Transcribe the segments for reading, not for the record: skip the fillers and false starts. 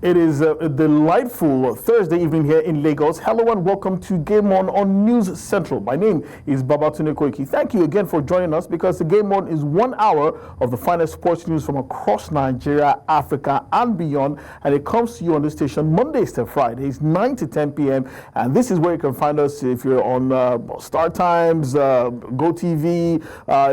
It is a delightful Thursday evening here in Lagos. Hello and welcome to Game On News Central. My name is Babatunde Koiki. Thank you again for joining us because the Game On is 1 hour of the finest sports news from across Nigeria, Africa and beyond. And it comes to you on the station Mondays to Fridays, 9 to 10 p.m. And this is where you can find us if you're on Star Times, GoTV,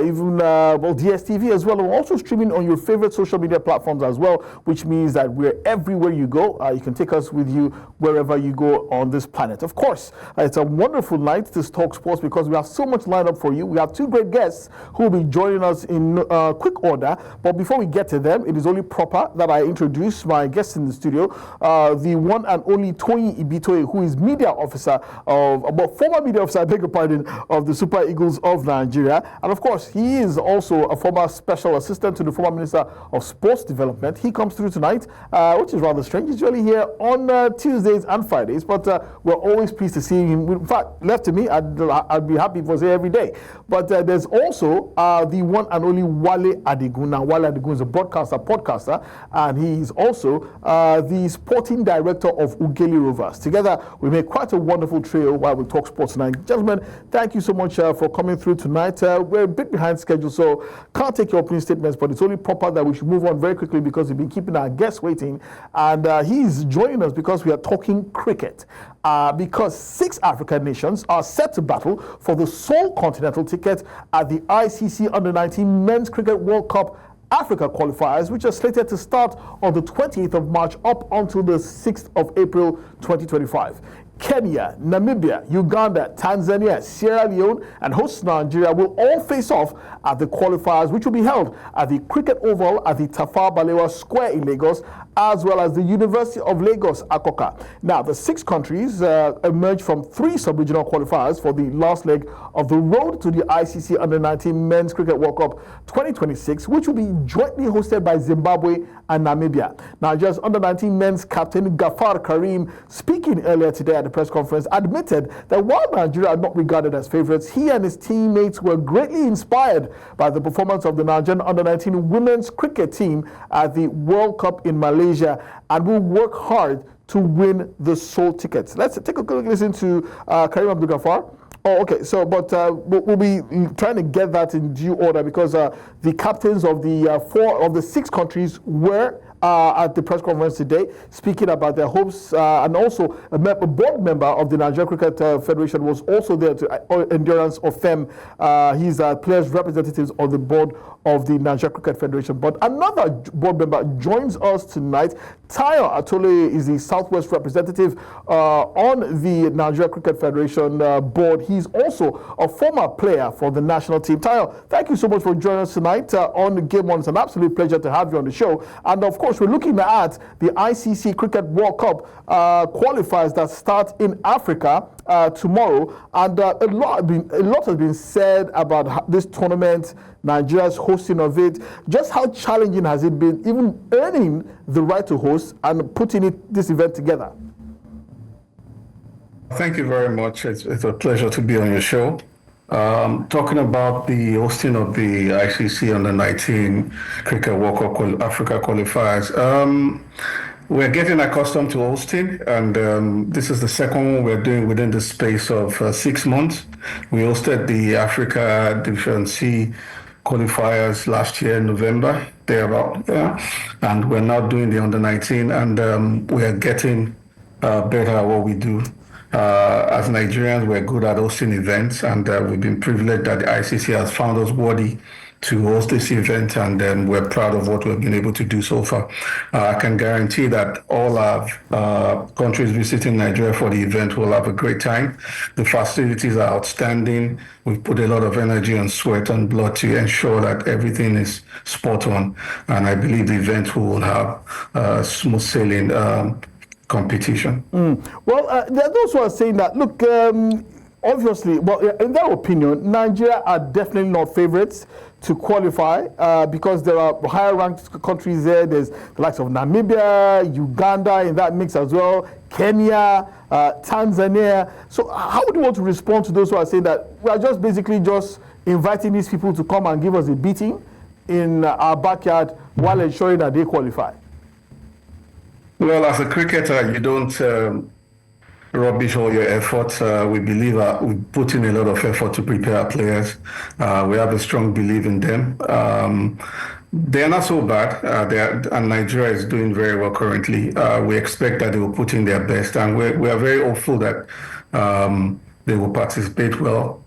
even DSTV as well. We're also streaming on your favorite social media platforms as well, which means that we're everywhere you go. You can take us with you wherever you go on this planet. Of course, it's a wonderful night to talk sports because we have so much lined up for you. We have two great guests who will be joining us in quick order. But before we get to them, it is only proper that I introduce my guests in the studio, the one and only Toyin Ibitoye, who is media officer former media officer, I beg your pardon, of the Super Eagles of Nigeria. And of course, he is also a former special assistant to the former Minister of Sports Development. He comes through tonight, which is rather strange. He's usually here on Tuesdays and Fridays, but we're always pleased to see him. In fact, left to me, I'd be happy if he was here every day. But there's also the one and only Wale Adigun. Now, Wale Adigun is a podcaster, and he's also the sporting director of Ugeli Rovers. Together, we make quite a wonderful trio while we talk sports tonight. Gentlemen, thank you so much for coming through tonight. We're a bit behind schedule, so can't take your opening statements, but it's only proper that we should move on very quickly because we've been keeping our guests waiting. And he's joining us because we are talking cricket. Because 6 African nations are set to battle for the sole continental ticket at the ICC U19 Men's Cricket World Cup Africa Qualifiers, which are slated to start on the 28th of March up until the 6th of April 2025. Kenya, Namibia, Uganda, Tanzania, Sierra Leone, and host Nigeria will all face off at the qualifiers, which will be held at the Cricket Oval at the Tafawa Balewa Square in Lagos, as well as the University of Lagos, Akoka. Now, the 6 countries emerged from 3 sub-regional qualifiers for the last leg of the road to the ICC U19 Men's Cricket World Cup 2026, which will be jointly hosted by Zimbabwe and Namibia. Nigeria's under-19 men's captain Gafar Kareem, speaking earlier today at the press conference, admitted that while Nigeria are not regarded as favorites, he and his teammates were greatly inspired by the performance of the Nigerian under-19 women's cricket team at the World Cup in Malaysia and will work hard to win the sole tickets. Let's take a quick listen to Kareem Abdul-Ghaffar. Oh, okay. So, but we'll be trying to get that in due order because the captains of the 4 of the 6 countries were at the press conference today, speaking about their hopes, and also a board member of the Nigerian Cricket Federation was also there to Endurance of FEM. He's players' representatives on the board of the Nigerian Cricket Federation. But another board member joins us tonight. Tayo Atole is the Southwest representative on the Nigerian Cricket Federation board. He's also a former player for the national team. Tayo, thank you so much for joining us tonight on the Game On. It's an absolute pleasure to have you on the show. And of course, we're looking at the ICC Cricket World Cup qualifiers that start in Africa tomorrow. And a lot has been said about this tournament, Nigeria's hosting of it. Just how challenging has it been, even earning the right to host and putting this event together? Thank you very much. It's a pleasure to be on your show. Talking about the hosting of the ICC Under-19 Cricket World Cup Africa Qualifiers. We're getting accustomed to hosting, and this is the second one we're doing within the space of 6 months. We hosted the Africa Division C qualifiers last year in November, thereabout, and we're now doing the Under-19, and we are getting better at what we do. As Nigerians, we're good at hosting events, and we've been privileged that the ICC has found us worthy to host this event, and we're proud of what we've been able to do so far. I can guarantee that all our countries visiting Nigeria for the event will have a great time. The facilities are outstanding. We've put a lot of energy and sweat and blood to ensure that everything is spot on, and I believe the event will have smooth sailing competition. Well, there are those who are saying that, look, obviously, well, in their opinion, Nigeria are definitely not favorites to qualify because there are higher ranked countries there. There's the likes of Namibia, Uganda in that mix as well, Kenya, Tanzania. So how would you want to respond to those who are saying that we are just basically just inviting these people to come and give us a beating in our backyard while ensuring that they qualify? No, Well, as a cricketer, you don't rubbish all your efforts. We believe we put in a lot of effort to prepare our players. We have a strong belief in them. They're not so bad. And Nigeria is doing very well currently. We expect that they will put in their best, and we are very hopeful that they will participate well.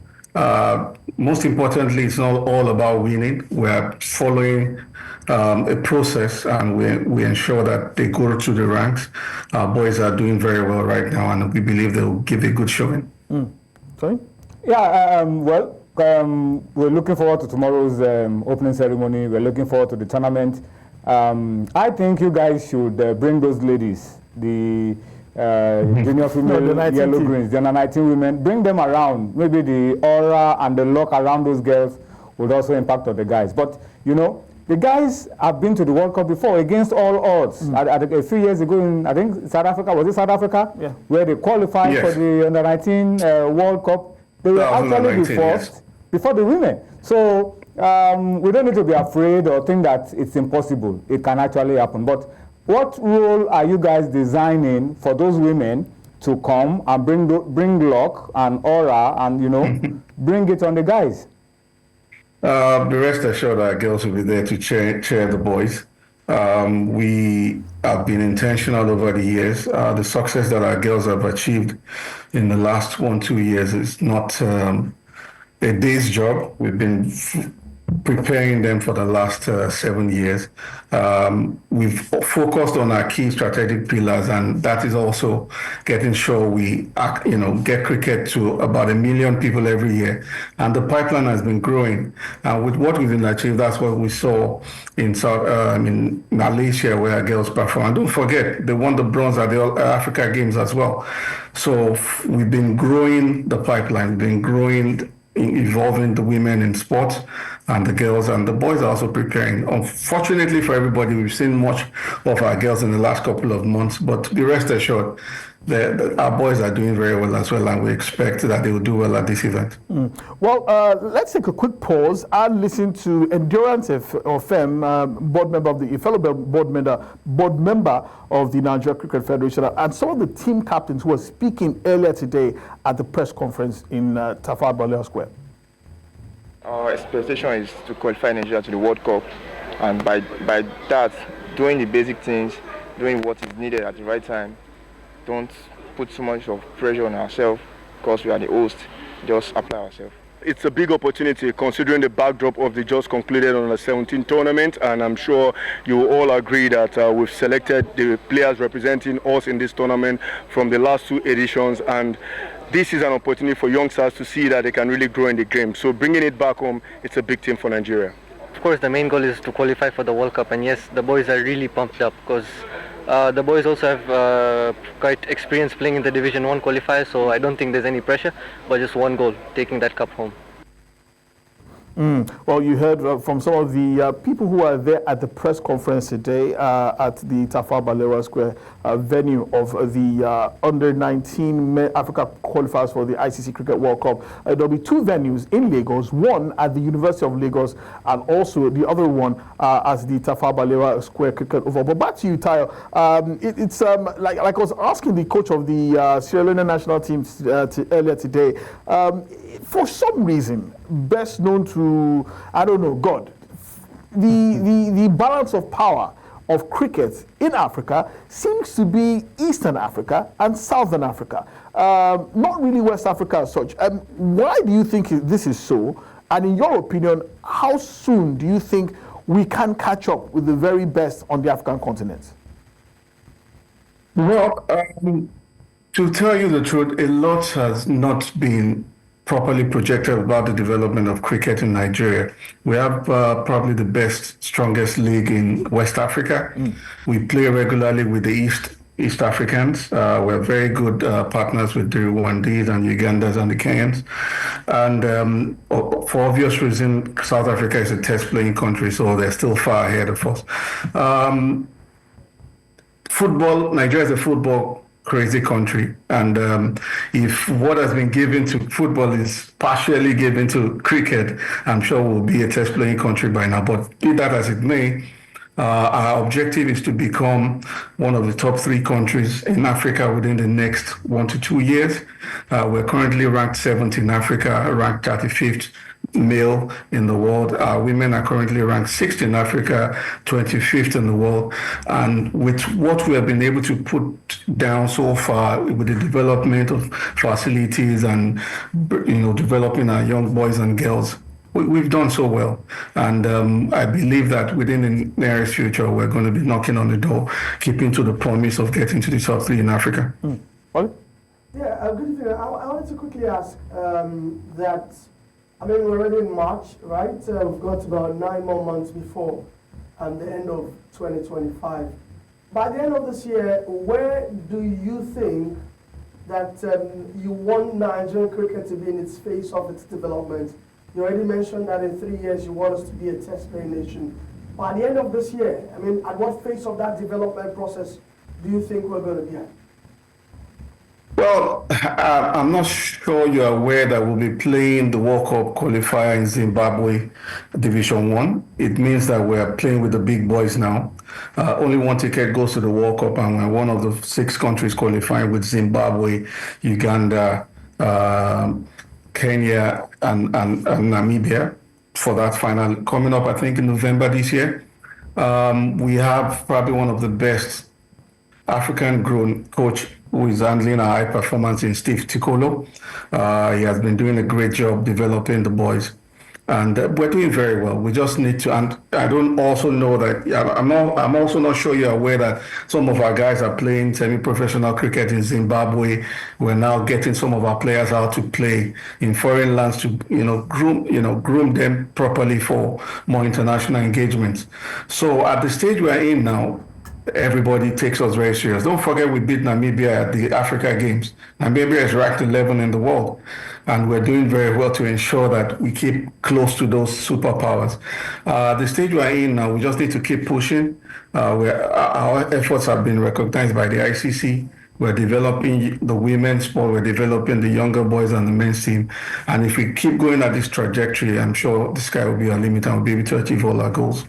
Most importantly, it's not all about winning. We are following a process, and we ensure that they go through the ranks. Our boys are doing very well right now, and we believe they will give a good showing. Sorry? Yeah, we're looking forward to tomorrow's opening ceremony. We're looking forward to the tournament. I think you guys should bring those ladies, the junior female yellow greens, the under-19 women, bring them around. Maybe the aura and the luck around those girls would also impact on the guys. But, you know, the guys have been to the World Cup before against all odds. A few years ago in, I think, South Africa, was it South Africa? Yeah. Where they qualified for the under-19 World Cup. They were actually the first before the women. So we don't need to be afraid or think that it's impossible. It can actually happen. But what role are you guys designing for those women to come and bring luck and aura and, you know, bring it on the guys? The rest assured our girls will be there to cheer the boys. We have been intentional over the years. The success that our girls have achieved in the last 1-2 years is not a day's job. We've been preparing them for the last 7 years. We've focused on our key strategic pillars, and that is also getting sure we get cricket to about 1 million people every year. And the pipeline has been growing. And with what we've been achieved, that's what we saw in Malaysia, where our girls perform. And don't forget, they won the bronze at the Africa Games as well. So we've been growing the pipeline, we've been growing, involving the women in sports, and the girls and the boys are also preparing. Unfortunately for everybody, we've seen much of our girls in the last couple of months, but be rest assured that our boys are doing very well as well, and we expect that they will do well at this event. Well, let's take a quick pause and listen to Endurance FM, board member of the fellow board member of the Nigerian Cricket Federation, and some of the team captains who were speaking earlier today at the press conference in Tafawa Balewa Square. Our expectation is to qualify Nigeria to the World Cup, and by that, doing the basic things, doing what is needed at the right time. Don't put so much of pressure on ourselves because we are the host. Just apply ourselves. It's a big opportunity considering the backdrop of the just concluded under-17 tournament, and I'm sure you will all agree that we've selected the players representing us in this tournament from the last 2 editions, and this is an opportunity for youngsters to see that they can really grow in the game. So bringing it back home, it's a big thing for Nigeria. Of course, the main goal is to qualify for the World Cup, and yes, the boys are really pumped up because the boys also have quite experience playing in the Division 1 qualifier, so I don't think there's any pressure, but just one goal, taking that cup home. Well, you heard from some of the people who are there at the press conference today at the Tafawa Balewa Square venue of the Under-19 Africa Qualifiers for the ICC Cricket World Cup. There'll be 2 venues in Lagos, one at the University of Lagos and also the other one at the Tafawa Balewa Square Cricket Oval. But back to you, Tayo. It's like I was asking the coach of the Sierra Leone national team earlier today, for some reason, best known to, I don't know, God, the balance of power of cricket in Africa seems to be Eastern Africa and Southern Africa, not really West Africa as such. Why do you think this is so? And in your opinion, how soon do you think we can catch up with the very best on the African continent? Well, to tell you the truth, a lot has not been properly projected about the development of cricket in Nigeria. We have probably the best, strongest league in West Africa. We play regularly with the East Africans. We're very good partners with the Rwandese and Ugandans and the Kenyans. And for obvious reason, South Africa is a test playing country, so they're still far ahead of us. Football, Nigeria is a football crazy country, and if what has been given to football is partially given to cricket, I'm sure we'll be a test playing country by now. But be that as it may, Our objective is to become one of the top 3 countries in Africa within the next 1 to 2 years. We're currently ranked 7th in Africa, ranked 35th male in the world. Our women are currently ranked 6th in Africa, 25th in the world. And with what we have been able to put down so far with the development of facilities and, developing our young boys and girls, we've done so well. And I believe that within the nearest future, we're going to be knocking on the door, keeping to the promise of getting to the top 3 in Africa. What? Yeah, good evening. I wanted to quickly ask that, we're already in March, right? We've got about 9 more months before the end of 2025. By the end of this year, where do you think that you want Nigerian cricket to be in its phase of its development? You already mentioned that in 3 years you want us to be a test-playing nation. By the end of this year, at what phase of that development process do you think we're going to be at? Well, I'm not sure you're aware that we'll be playing the World Cup qualifier in Zimbabwe, Division 1. It means that we're playing with the big boys now. Only one ticket goes to the World Cup, and we're one of the 6 countries qualifying with Zimbabwe, Uganda, Kenya, and Namibia for that final coming up, I think, in November this year. We have probably one of the best African-grown coach who is handling a high performance in Steve Tikolo. He has been doing a great job developing the boys. And we're doing very well. We just need to, and I don't also know that, I'm also not sure you're aware that some of our guys are playing semi-professional cricket in Zimbabwe. We're now getting some of our players out to play in foreign lands to, groom them properly for more international engagements. So at the stage we're in now, everybody takes us very serious. Don't forget we beat Namibia at the Africa Games. Namibia is ranked 11 in the world, and we're doing very well to ensure that we keep close to those superpowers. The stage we're in now, we just need to keep pushing. Our efforts have been recognized by the ICC. We're developing the women's sport, we're developing the younger boys and the men's team. And if we keep going at this trajectory, I'm sure the sky will be our limit and we'll be able to achieve all our goals.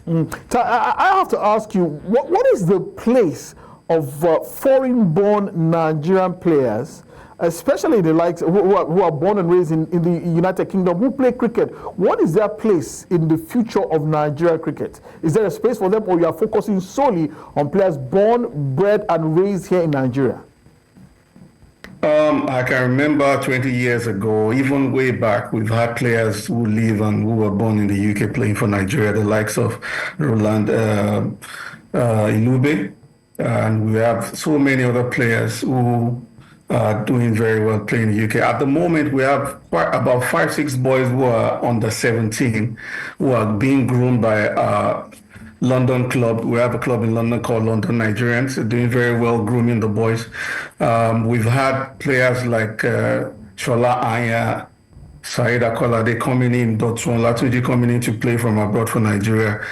So I have to ask you, what is the place of foreign-born Nigerian players, especially the likes who are born and raised in the United Kingdom, who play cricket? What is their place in the future of Nigerian cricket? Is there a space for them, or you are focusing solely on players born, bred, and raised here in Nigeria? I can remember 20 years ago, even way back, we've had players who live and who were born in the UK playing for Nigeria, the likes of Roland Ilube, and we have so many other players who are doing very well playing in the UK. At the moment, we have about 5-6 boys who are under 17 who are being groomed by London club. We have a club in London called London Nigerians. They're doing very well grooming the boys. We've had players like Shola Aya, Saeed Akola, they coming in, Dotun Latuji coming in to play from abroad for Nigeria.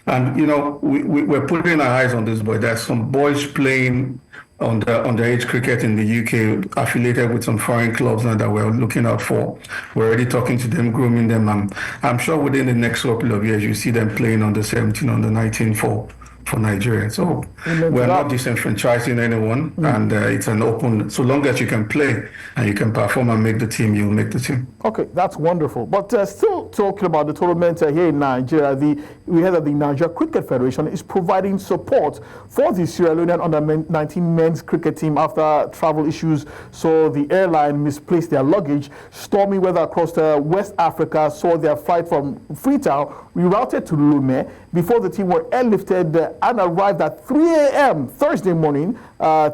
We're putting our eyes on this boy. There's some boys playing on the underage cricket in the UK, affiliated with some foreign clubs now that we're looking out for. We're already talking to them, grooming them. I'm sure within the next couple of years, you see them playing on the 17, on the 19 for Nigeria. So we're not disenfranchising anyone, and it's an open, so long as you can play and you can perform and make the team, you'll make the team. Okay, that's wonderful. But still talking about the tournament here in Nigeria, we heard that the Nigerian Cricket Federation is providing support for the Sierra Leone under-19 men's cricket team after travel issues. So the airline misplaced their luggage. Stormy weather across West Africa saw their flight from Freetown rerouted to Lomé before the team were airlifted and arrived at 3 a.m. Thursday morning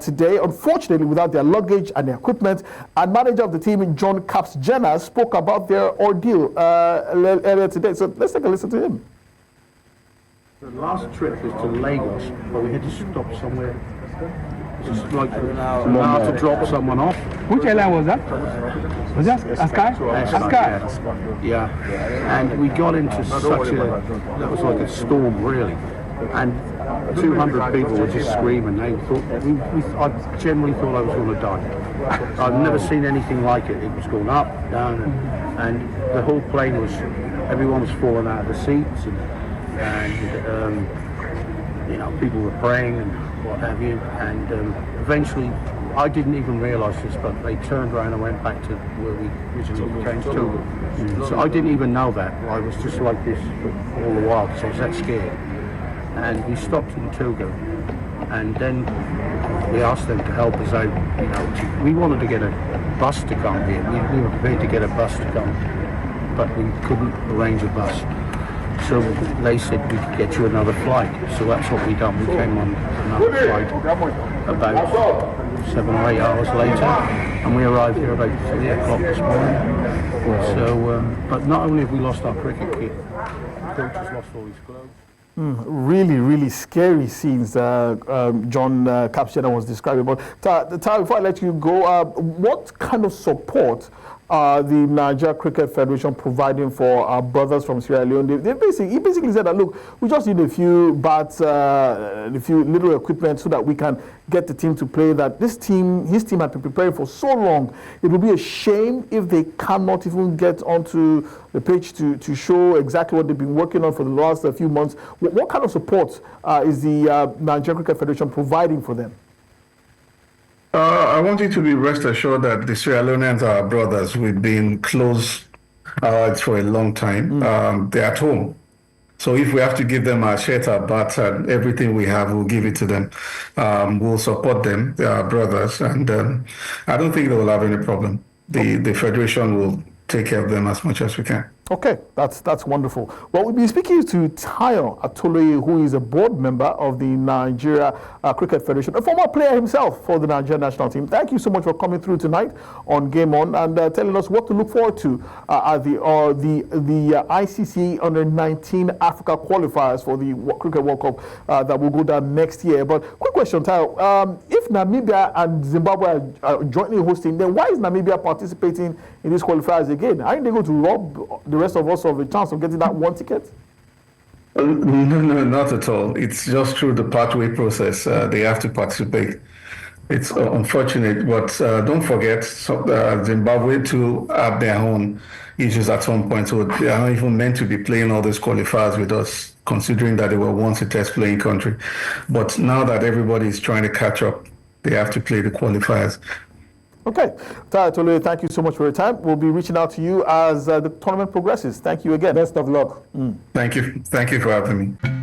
today, unfortunately without their luggage and their equipment. And manager of the team, John Caps Jenner, spoke about their ordeal earlier today. So let's take a listen to him. The last trip was to Lagos, but we had to stop somewhere. Just like now to drop someone off. Which airline was that? Was that Askai? Askai. Yeah. And we got into such that was like a storm, really. And 200 people were just screaming. They thought, I generally thought I was going to die. I've never seen anything like it. It was going up, down, and the whole plane was, everyone was falling out of the seats. And and you know, people were praying and what have you, and eventually, I didn't even realise this, but they turned around and went back to where we originally came to. So I didn't even know that. I was just like this all the while because I was that scared. And we stopped in Togo, and then we asked them to help us out. You know, we wanted to get a bus to come here. We were prepared to get a bus to come, but we couldn't arrange a bus. So they said we could get you another flight. So that's what we done. We came on another flight about 7 or 8 hours later, and we arrived here about 3 o'clock this morning. So, but not only have we lost our cricket kit, the coach has lost all his clothes. Really, really scary scenes John Capshaw was describing. But before I let you go, what kind of support the Nigeria Cricket Federation providing for our brothers from Sierra Leone? He basically said that, look, we just need a few bats, a few little equipment so that we can get the team to play. That his team had been preparing for so long. It would be a shame if they cannot even get onto the pitch to show exactly what they've been working on for the last few months. What kind of support is the Nigerian Cricket Federation providing for them? I want you to be rest assured that the Sierra Leoneans are our brothers. We've been close for a long time. They're at home. So if we have to give them our shelter, but everything we have, we'll give it to them. We'll support them. They are our brothers. And I don't think they will have any problem. The Federation will take care of them as much as we can. Okay, that's wonderful. Well, we'll be speaking to Tayo Atoloye, who is a board member of the Nigeria Cricket Federation, a former player himself for the Nigerian national team. Thank you so much for coming through tonight on Game On and telling us what to look forward to at the ICC U19 Africa Qualifiers for the Cricket World Cup that will go down next year. But quick question, Tayo. If Namibia and Zimbabwe are jointly hosting, then why is Namibia participating in these qualifiers again? Aren't they going to rob the rest of us of a chance of getting that one ticket? No, not at all. It's just through the pathway process. They have to participate. It's unfortunate, but don't forget, Zimbabwe too have their own issues at some point. So they are not even meant to be playing all these qualifiers with us, considering that they were once a test playing country. But now that everybody is trying to catch up, they have to play the qualifiers. Okay. Tayo Atoloye, thank you so much for your time. We'll be reaching out to you as the tournament progresses. Thank you again. Best of luck. Thank you. Thank you for having me.